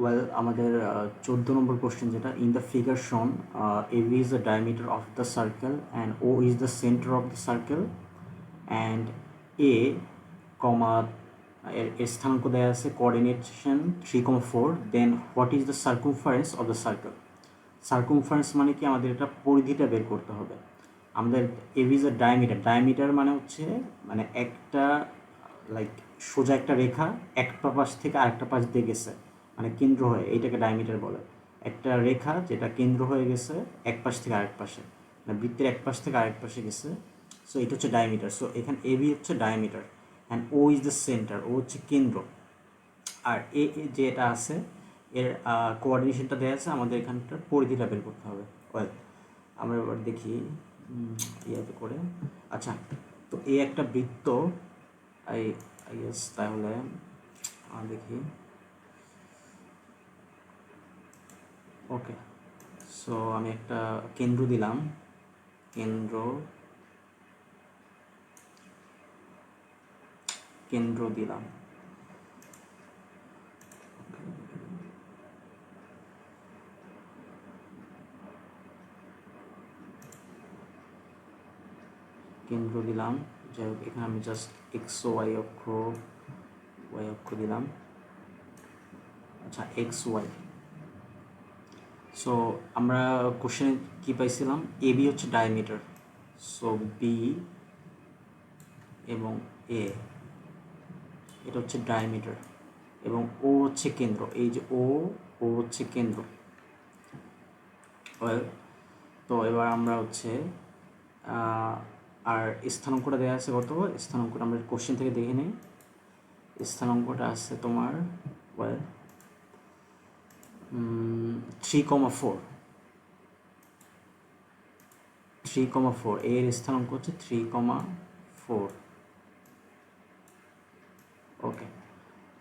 Well আমাদের 14 number question যেটা in the figure shown AB is the diameter of the circle and O is the centre of the circle and A comma এর স্থানাঙ্ক দেওয়া আছে coordination 3,4 then what is the circumference of the circle. Circumference মানে কি আমাদের এটা পরিধিটা বের করতে হবে। আমাদের AB is the diameter, diameter মানে হচ্ছে মানে একটা লাইক সোজা একটা রেখা একটা পাশ থেকে আরেকটা পাশ দিয়ে গেছে মানে কেন্দ্র হয়ে, এইটাকে ডায়ামিটার বলে। একটা রেখা যেটা কেন্দ্র হয়ে গেছে এক পাশ থেকে আরেক পাশে, মানে বৃত্তের এক পাশ থেকে আরেক পাশে গেছে, সো এটা হচ্ছে ডায়ামিটার। সো এখানে এবি হচ্ছে diameter and O is the centre, O হচ্ছে কেন্দ্র। আর এ যে এটা আছে এর কোঅর্ডিনেশনটা দেওয়া আছে, আমাদের এখানটার পরিধিটা বের করতে হবে। ওয়েল আমরা এবার দেখি ইয়াতে করে। আচ্ছা, তো এই একটা বৃত্ত আই আই গেস, তাহলে দেখি। ওকে, সো আমি একটা কেন্দ্র দিলাম, কেন্দ্র দিলাম। কেন্দ্র দিলাম, যাই হোক এখানে আমি জাস্ট এক্স ও ওয়াই অক্ষ দিলাম। আচ্ছা, এক্স ওয়াই। সো আমরা কোশ্চেনে কী পাইছিলাম, এ বি হচ্ছে ডায়ামিটার, সো বি এবং এ এটা হচ্ছে ডায়ামিটার এবং ও হচ্ছে কেন্দ্র, এই যে ও হচ্ছে কেন্দ্র। তো এবার আমরা হচ্ছে আর স্থানাঙ্কটা দেওয়া আছে কত, স্থানাঙ্কটা আমরা কোশ্চেন থেকে দেখে নিই। স্থানাঙ্কটা আছে তোমার 3,4 এর স্থানাঙ্ক হচ্ছে 3,4। ওকে,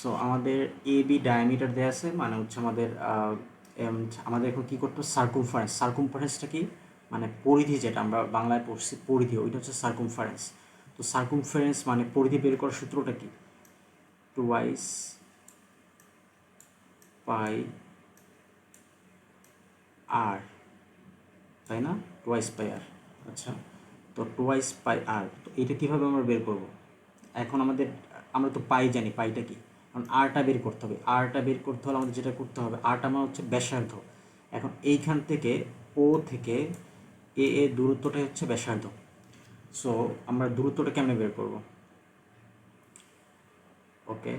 সো আমাদের এ বি ডায়ামিটার দেওয়া আছে, মানে হচ্ছে আমাদের এখন কী করতে হবে, সার্কুমফারেন্সটা কি মানে পরিধি, যেটা আমরা বাংলায় পড়ছি পরিধি, ওইটা হচ্ছে সার্কুমফারেন্স। তো সার্কুমফারেন্স মানে পরিধি বের করার সূত্রটা কি, টুয়াইস পাই আর, তাই না, টুয়াইস পাই আর। আচ্ছা, তো টুয়াইস পাই আর, তো এটা কীভাবে আমরা বের করব। এখন আমরা তো পাই জানি, পাইটা কি, এখন আরটা বের করতে হবে। আরটা বের করতে হলে আমাদের যেটা করতে হবে, আরটা আমার হচ্ছে ব্যাসার্ধ। এখন এইখান থেকে ও থেকে এ দূরত্বটাই হচ্ছে ব্যাসার্ধ। সো আমরা দূরত্বটা কেমনে বের করব। ওকে,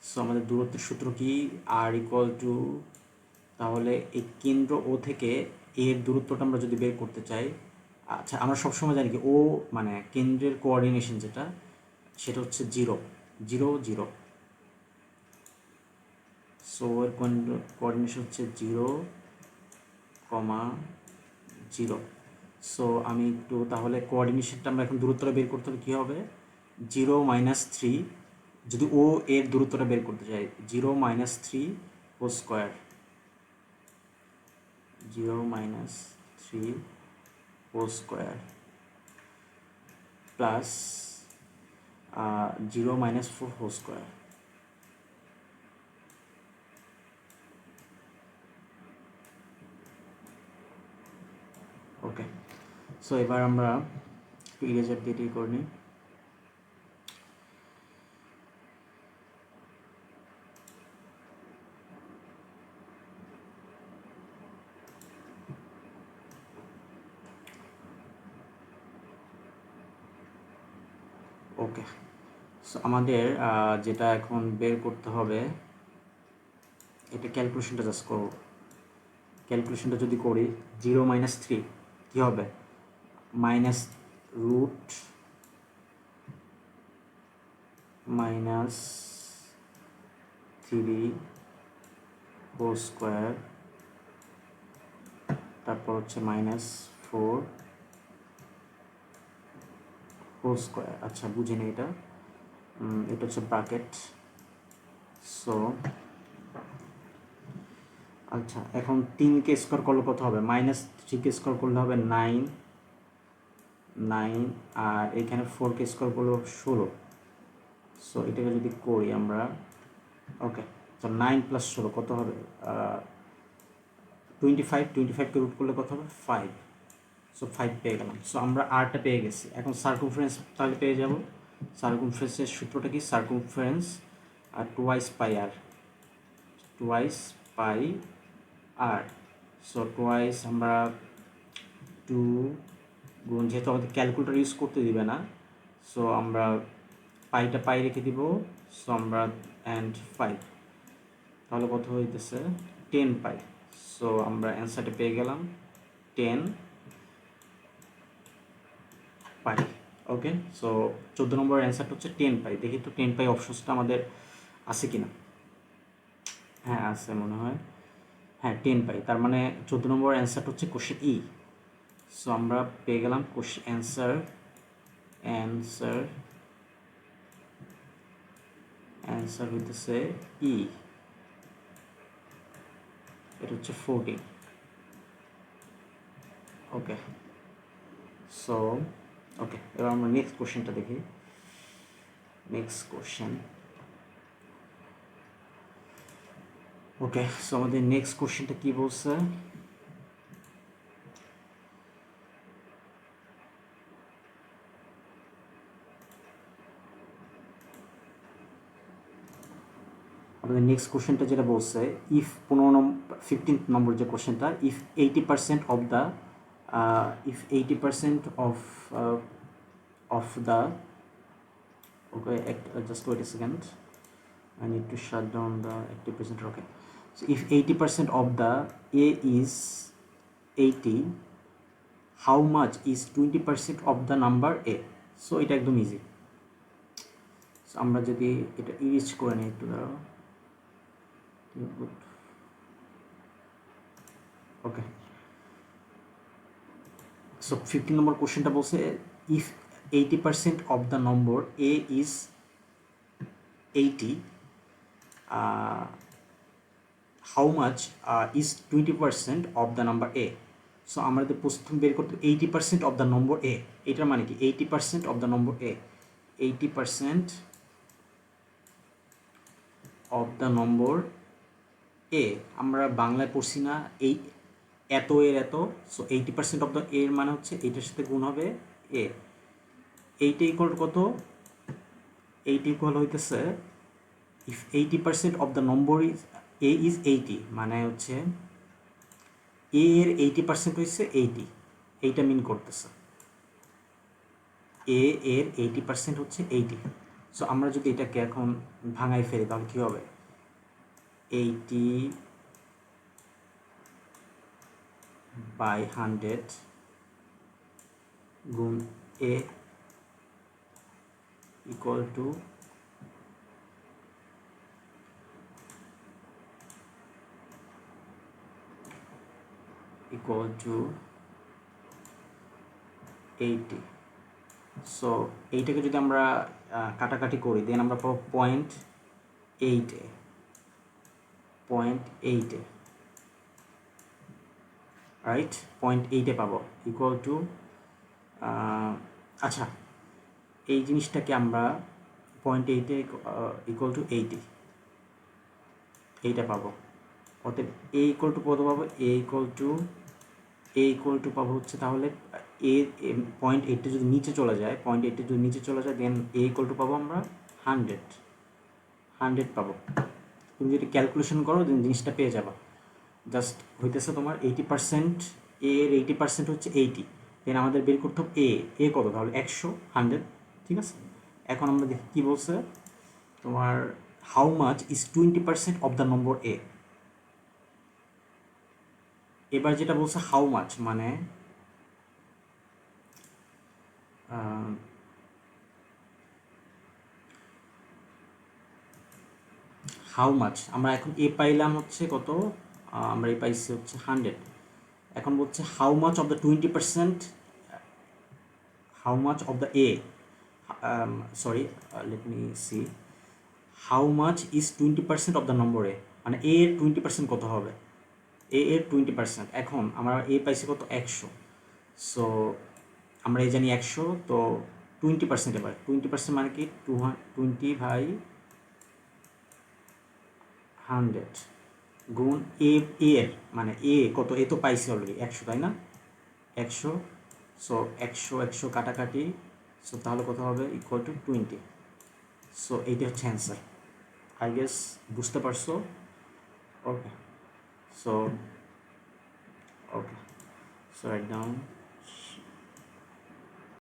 সো আমাদের দূরত্বের সূত্র কি, আর ইকুয়াল টু, তাহলে এই কেন্দ্র ও থেকে এর দূরত্বটা আমরা যদি বের করতে চাই, আচ্ছা আমরা সবসময় জানি কি ও মানে কেন্দ্রের কোঅর্ডিনেশন যেটা, সেটা হচ্ছে 0 0 0। সো এর কোঅর্ডিনেশন হচ্ছে 0,0। সো আমি একটু তাহলে কোঅর্ডিনেশনটা আমরা এখন দূরত্বটা বের করতে হবে, কী হবে, 0 - 3, যদি ও এর দূরত্বটা বের করতে চাই 0 - 3 whole square, 0 - 3 whole square plus 0 - 4 whole square. Okay, so এবার আমরা একটু ইরেজার দিয়ে এটি করে নিই। ওকে, সো আমাদের যেটা এখন বের করতে হবে, এটা ক্যালকুলেশনটা জাস্ট করব। ক্যালকুলেশনটা যদি করি 0 - 3 কী হবে, -3 হোল স্কোয়ার, তারপর হচ্ছে -4 হোল স্কোয়ার। আচ্ছা বুঝে নিই, এটা হচ্ছে ব্র্যাকেট। সো আচ্ছা, এখন 3কে স্কোয়ার করলে কত হবে, -3কে স্কোয়ার করলে হবে 9, আর এখানে 4কে স্কোয়ার করলে 16। সো এটাকে যদি করি আমরা, ওকে তো 9 প্লাস 16 কত হবে? 25, 25কে রুট করলে কত হবে? 5। সো 5 পেয়ে গেলাম। সো আমরা আরটা পেয়ে গেছি। এখন সার্কমফারেন্স তাহলে পেয়ে যাব। সার্কমফারেন্সের সূত্রটা কি? সার্কমফারেন্স আর টুয়াইস পাই আর, টুয়াইস পাই আর। সো টুয়াইস আমরা 2 গুণ, যেহেতু আমাদের ক্যালকুলেটর ইউজ করতে দিবে না, সো আমরা পাইটা পাই রেখে দিব। সো আমরা অ্যান্ড 5, তাহলে কত হইতেছে? 10 পাই। সো আমরা অ্যান্সারটা পেয়ে গেলাম 10 পাই। ওকে, সো 14 নম্বর অ্যান্সারটা হচ্ছে 10 পাই। দেখি তো 10 পাই অপশনসটা আমাদের আছে কিনা। হ্যাঁ আছে মনে হয়, হ্যাঁ 10 পাই। তার মানে 14 নম্বর অ্যান্সারটা হচ্ছে কোশ্চেন ই। সো আমরা পেয়ে গেলাম কোশ্চেন অ্যান্সার, অ্যান্সার অ্যান্সার হইতেছে ই, এটা হচ্ছে 14। ওকে, সো ওকে, এবার আমরা নেক্সট কোশ্চেনটা দেখি। নেক্সট কোশ্চেন, ওকে, সো আমাদের নেক্সট কোশ্চেনটা কি বলছে? আমাদের নেক্সট কোশ্চেনটা যেটা বলছে, ইফ 15 নম্বর যে কোশ্চেনটা, if 80% of the if 80% of the, okay, just wait a second, I need to shut down the active presenter. Okay, so if 80% of the a is 80, how much is 20% of the number a? So এটা একদম easy. So আমরা যদি এটা is করে নিই একটু, দাঁড়াও। ওকে, so 15 নম্বর কোশ্চেনটা বলছে, if 80% of the number A is 80, how much is 20% of the number A? So আমাদের প্রথম বের করতে 80% অফ দ্য নম্বর এ, এটার মানে কি? 80% of the number a, 80% of the number a. আমরা বাংলায় পড়ছি না, এই এত এর এত। সো 80% অফ দ্য এর মানে হচ্ছে এইটার সাথে গুণ হবে এ। এইটা ইকুয়াল কত? এইটা ইকুয়াল হইতেছে, if 80% of the number is a is 80, মানে হচ্ছে এ এর 80% হচ্ছে 80, এইটা মিন করতেছে। এ এর 80% হচ্ছে 80। সো আমরা যদি এটাকে এখন ভাঙাই ফেলি তাহলে কী হবে? 80/100 গুণ এ ইকুয়াল টু এইটি। সো এইটাকে যদি আমরা কাটাকাটি করি, দেন আমরা পাবো 0.8, রাইট? 0.8 পাবো ইকুয়াল টু, আচ্ছা এই জিনিসটাকে আমরা 0.8 ইকুয়াল টু 80, এইটা পাবো। অতএব এ ইকুয়াল টু কত পাবো? এ ইকুয়াল টু পাবো হচ্ছে, তাহলে এ 0.8 যদি নিচে চলে যায়, 0.8 যদি নিচে চলে যায়, দেন এ ইকুয়াল টু পাবো আমরা 100 পাবো। তুমি যদি ক্যালকুলেশন করো দেন জিনিসটা পেয়ে যাবা। জাস্ট হইতেছে তোমার 80%, এর 80% হচ্ছে 80, দেন আমাদের বের করতে হবে এ কত? তাহলে 100, ঠিক আছে। এখন আমরা দেখি কী বলছে তোমার, how much is 20% of the number a. এবার যেটা বলছে হাউ মাচ, মানে হাউ মাচ, আমরা এখন এ পাইলাম হচ্ছে কত? আমরা এ পাইছি হচ্ছে 100। এখন বলছে how much of the 20%, how much of the a, sorry let me see, how much is 20% of the number a, মানে এ এর 20% কত হবে? এ এর 20%। এখন আমরা এ পাইছি কত? 100। সো আমরা এই জানি 100, তো 20%, এবার 20% মানে কি? 20/100, 100 গুণ এ এর মানে এ কত, এ তো পাইছি অলরেডি 100, তাই না? 100, সো 100 100 কাটাকাটি, সো তাহলে কত হবে, ইকুয়াল টু 20। সো এইটা হচ্ছে অ্যান্সার। আই গেস বুঝতে পারছো? Okay, so okay, so write down